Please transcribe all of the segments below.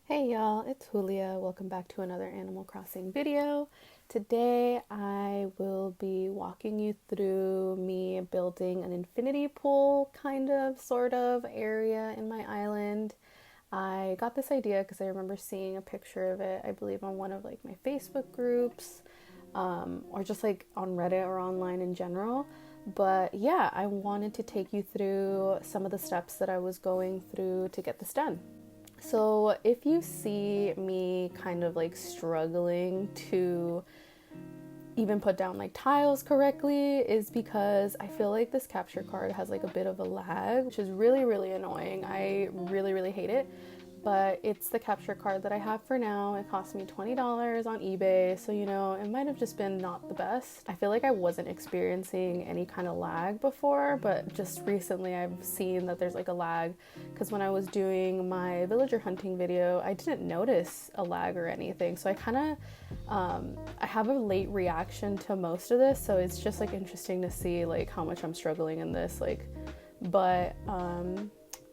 Hey y'all, it's Julia. Welcome back to another Animal Crossing video. Today I will be walking you through me building an infinity pool kind of sort of area in my island. I got this idea because I remember seeing a picture of it, I believe on one of my Facebook groups, or just on Reddit or online in general. But yeah, I wanted to take you through some of the steps that I was going through to get this done. So, if you see me kind of struggling to even put down tiles correctly, is because I feel like this capture card has a bit of a lag, which is really, really annoying. I really, really hate it. But it's the capture card that I have for now. It cost me $20 on eBay, so it might have just been not the best. I feel like I wasn't experiencing any kind of lag before, but just recently I've seen that there's a lag, because when I was doing my villager hunting video, I didn't notice a lag or anything. So I have a late reaction to most of this, so it's just interesting to see how much I'm struggling in this.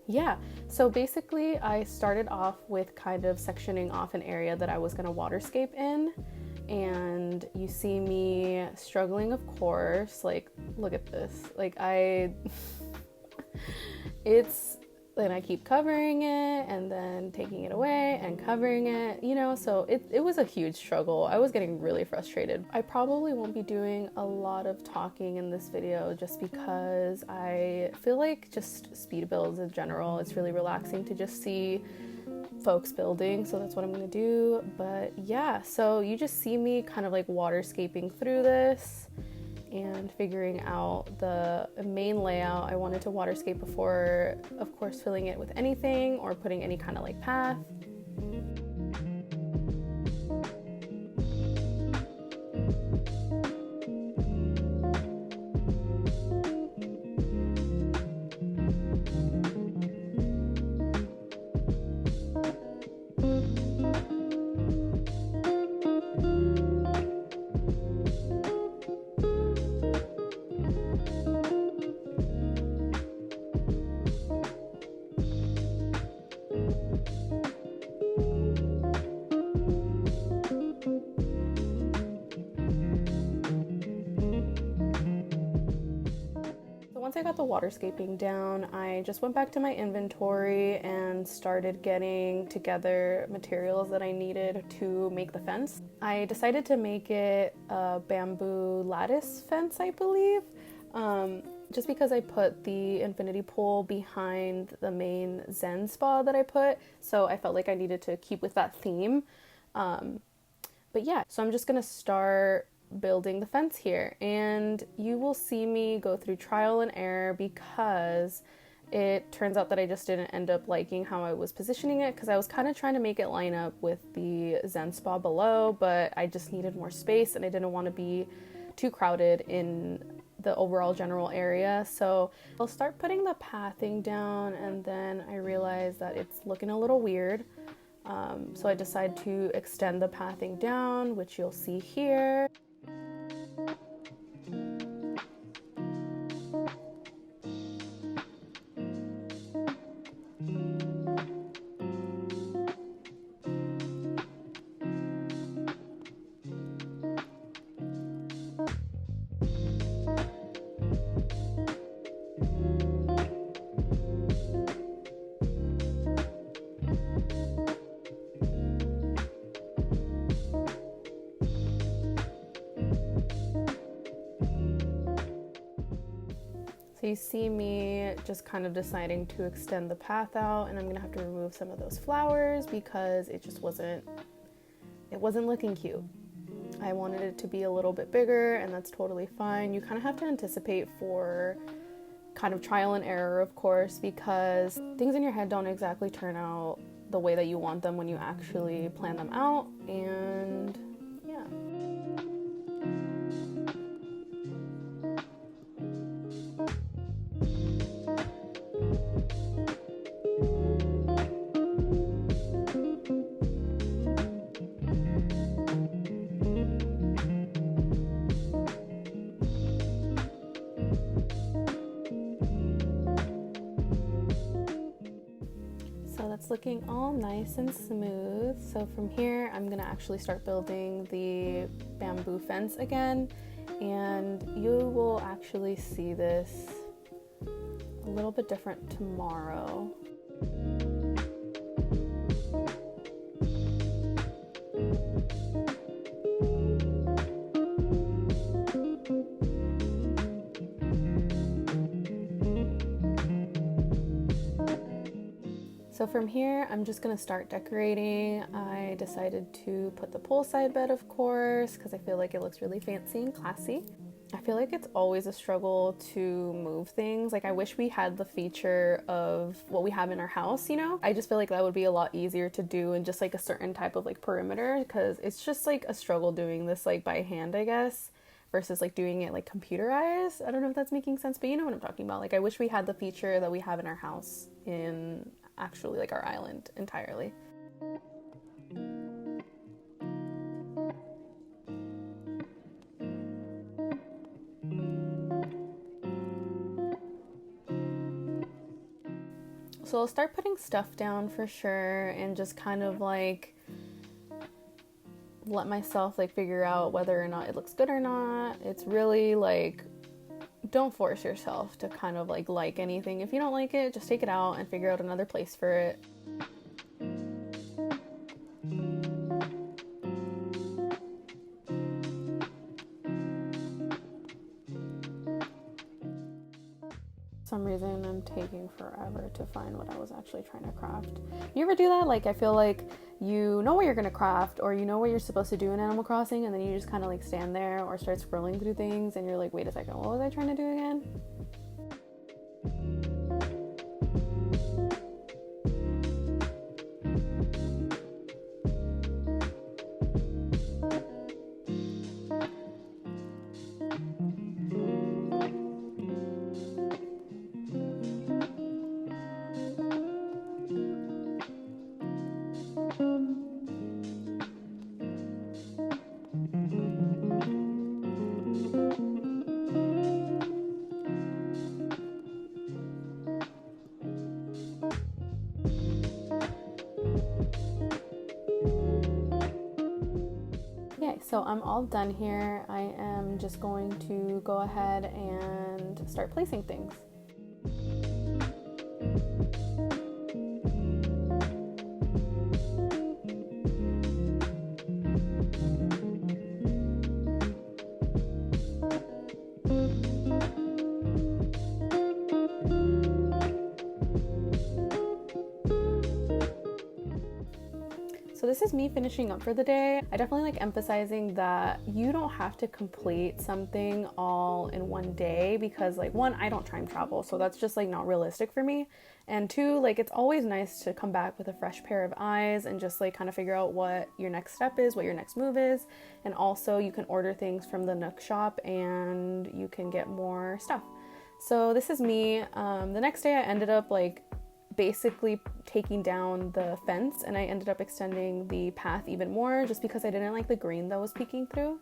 Yeah, so basically I started off with kind of sectioning off an area that I was going to waterscape in, and you see me struggling, of course. Look at this. Then I keep covering it and then taking it away and covering it, so it was a huge struggle. I was getting really frustrated. I probably won't be doing a lot of talking in this video just because I feel like just speed builds in general, it's really relaxing to just see folks building, so that's what I'm gonna do. But yeah, so you just see me kind of waterscaping through this and figuring out the main layout. I wanted to waterscape before, of course, filling it with anything or putting any kind of path. Once I got the waterscaping down, I just went back to my inventory and started getting together materials that I needed to make the fence. I decided to make it a bamboo lattice fence, I believe, just because I put the infinity pool behind the main Zen spa that I put, so I felt like I needed to keep with that theme. But yeah, so I'm just gonna start building the fence here, and you will see me go through trial and error because it turns out that I just didn't end up liking how I was positioning it, because I was kind of trying to make it line up with the Zen spa below, but I just needed more space and I didn't want to be too crowded in the overall general area. So I'll start putting the pathing down, and then I realized that it's looking a little weird. So I decided to extend the pathing down, which you'll see here. So you see me just kind of deciding to extend the path out, and I'm gonna have to remove some of those flowers because it just wasn't looking cute. I wanted it to be a little bit bigger, and that's totally fine. You kind of have to anticipate for kind of trial and error, of course, because things in your head don't exactly turn out the way that you want them when you actually plan them out. And yeah. looking all nice and smooth. So from here, I'm gonna actually start building the bamboo fence again, and you will actually see this a little bit different tomorrow. So from here, I'm just gonna start decorating. I decided to put the poolside bed, of course, because I feel like it looks really fancy and classy. I feel like it's always a struggle to move things. Like, I wish we had the feature of what we have in our house, you know? I just feel like that would be a lot easier to do in just like a certain type of like perimeter, because it's just like a struggle doing this like by hand, I guess, versus like doing it like computerized. I don't know if that's making sense, but you know what I'm talking about. Like, I wish we had the feature that we have in our house in actually like our island entirely. So I'll start putting stuff down for sure, and just kind of like let myself like figure out whether or not it looks good or not. It's really like, don't force yourself to kind of like anything. If you don't like it, just take it out and figure out another place for it. For some reason I'm taking forever to find what I was actually trying to craft. You ever do that? Like, I feel like you know what you're gonna craft, or you know what you're supposed to do in Animal Crossing, and then you just kind of like stand there or start scrolling through things and you're like, wait a second, what was I trying to do again? Okay, so I'm all done here. I am just going to go ahead and start placing things. So this is me finishing up for the day. I definitely like emphasizing that you don't have to complete something all in one day, because like, one, I don't time travel, so that's just like not realistic for me. And two, like, it's always nice to come back with a fresh pair of eyes and just like kind of figure out what your next step is, what your next move is. And also you can order things from the Nook shop and you can get more stuff. So this is me. The next day I ended up like basically taking down the fence, and I ended up extending the path even more just because I didn't like the green that was peeking through.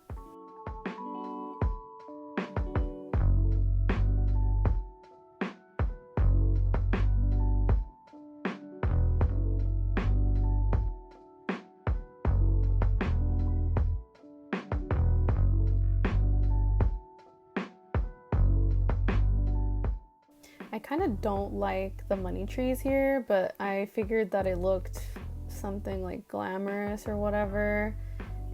I kind of don't like the money trees here, but I figured that it looked something like glamorous or whatever,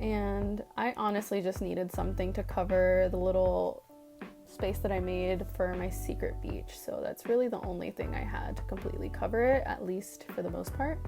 and I honestly just needed something to cover the little space that I made for my secret beach, so that's really the only thing I had to completely cover it, at least for the most part.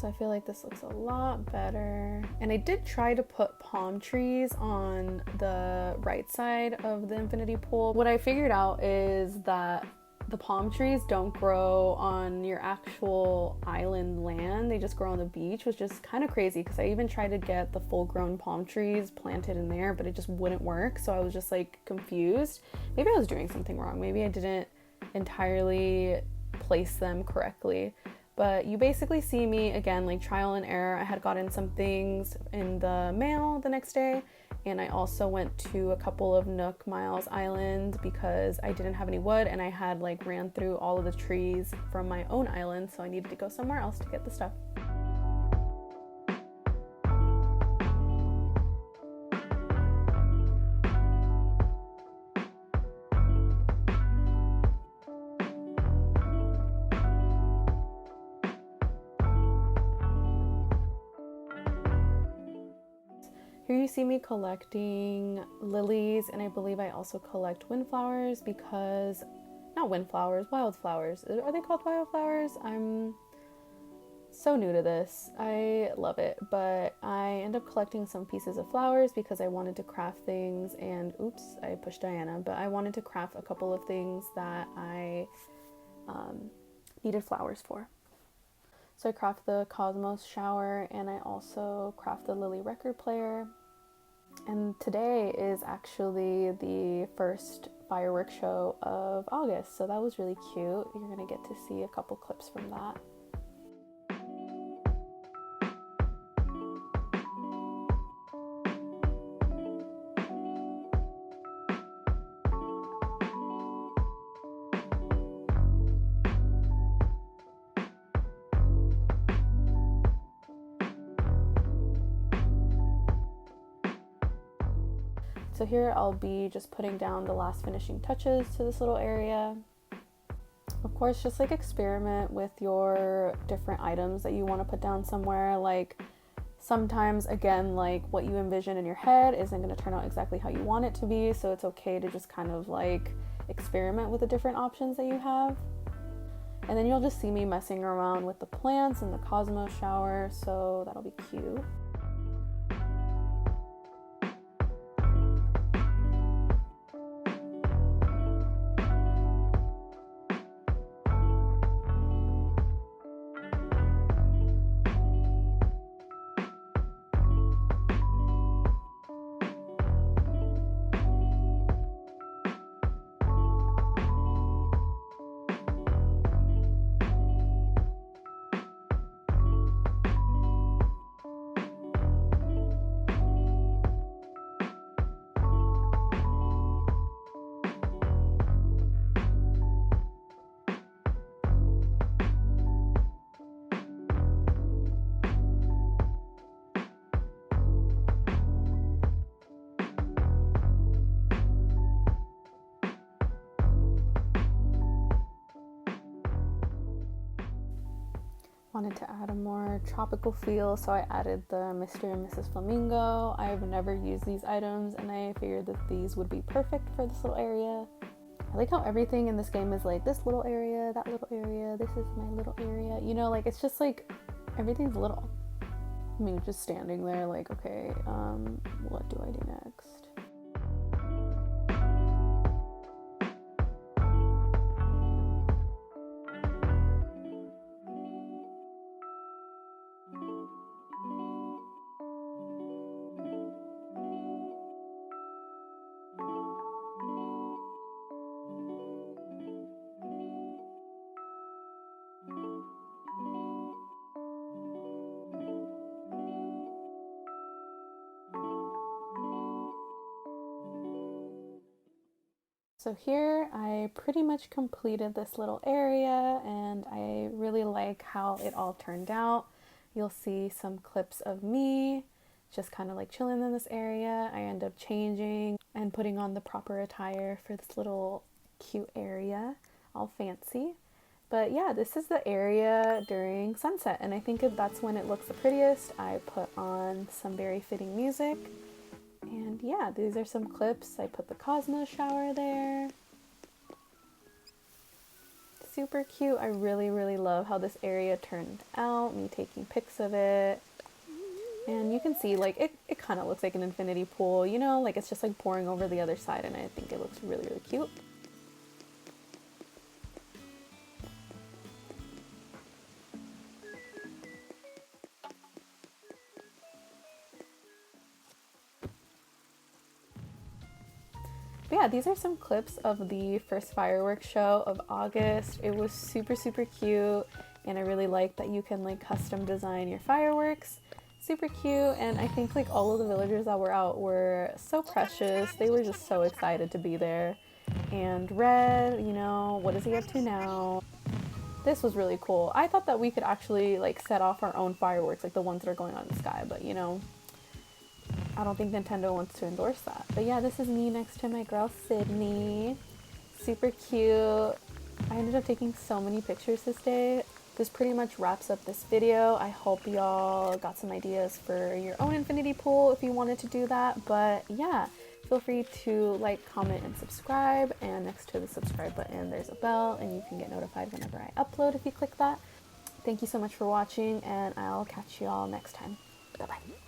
So I feel like this looks a lot better. And I did try to put palm trees on the right side of the infinity pool. What I figured out is that the palm trees don't grow on your actual island land. They just grow on the beach, which is kind of crazy because I even tried to get the full-grown palm trees planted in there, but it just wouldn't work. So I was just like confused. Maybe I was doing something wrong. Maybe I didn't entirely place them correctly. But you basically see me, again, like trial and error. I had gotten some things in the mail the next day, and I also went to a couple of Nook Miles Island because I didn't have any wood, and I had like ran through all of the trees from my own island, so I needed to go somewhere else to get the stuff. Here you see me collecting lilies, and I believe I also collect windflowers because, not windflowers, wildflowers. Are they called wildflowers? I'm so new to this. I love it, but I end up collecting some pieces of flowers because I wanted to craft things, and oops, I pushed Diana, but I wanted to craft a couple of things that I needed flowers for. So I craft the Cosmos shower, and I also craft the lily record player. And today is actually the first fireworks show of August, so that was really cute. You're gonna get to see a couple clips from that. So here I'll be just putting down the last finishing touches to this little area. Of course, just like experiment with your different items that you want to put down somewhere. Like sometimes, again, like what you envision in your head isn't going to turn out exactly how you want it to be. So it's okay to just kind of like experiment with the different options that you have. And then you'll just see me messing around with the plants and the Cosmos shower. So that'll be cute. Wanted to add a more tropical feel, so I added the Mr. and Mrs. Flamingo. I've never used these items, and I figured that these would be perfect for this little area. I like how everything in this game is like this little area, that little area, this is my little area. You know, like it's just like everything's little. Me just standing there like, okay, what do I do next? So here I pretty much completed this little area, and I really like how it all turned out. You'll see some clips of me just kind of like chilling in this area. I end up changing and putting on the proper attire for this little cute area, all fancy. But yeah, this is the area during sunset, and I think that's when it looks the prettiest. I put on some very fitting music. And yeah, these are some clips. I put the Cosmos shower there. Super cute. I really, really love how this area turned out, me taking pics of it. And you can see like it kind of looks like an infinity pool, you know, like it's just like pouring over the other side, and I think it looks really, really cute. But yeah, these are some clips of the first fireworks show of August. It was super, super cute, and I really like that you can like custom design your fireworks. Super cute, and I think like all of the villagers that were out were so precious. They were just so excited to be there. And Red, you know, what is he up to now? This was really cool. I thought that we could actually like set off our own fireworks, like the ones that are going on in the sky, but you know, I don't think Nintendo wants to endorse that. But yeah, this is me next to my girl Sydney. Super cute. I ended up taking so many pictures this day. This pretty much wraps up this video. I hope y'all got some ideas for your own infinity pool if you wanted to do that. But yeah, feel free to like, comment, and subscribe. And next to the subscribe button, there's a bell, and you can get notified whenever I upload if you click that. Thank you so much for watching, and I'll catch y'all next time. Bye-bye.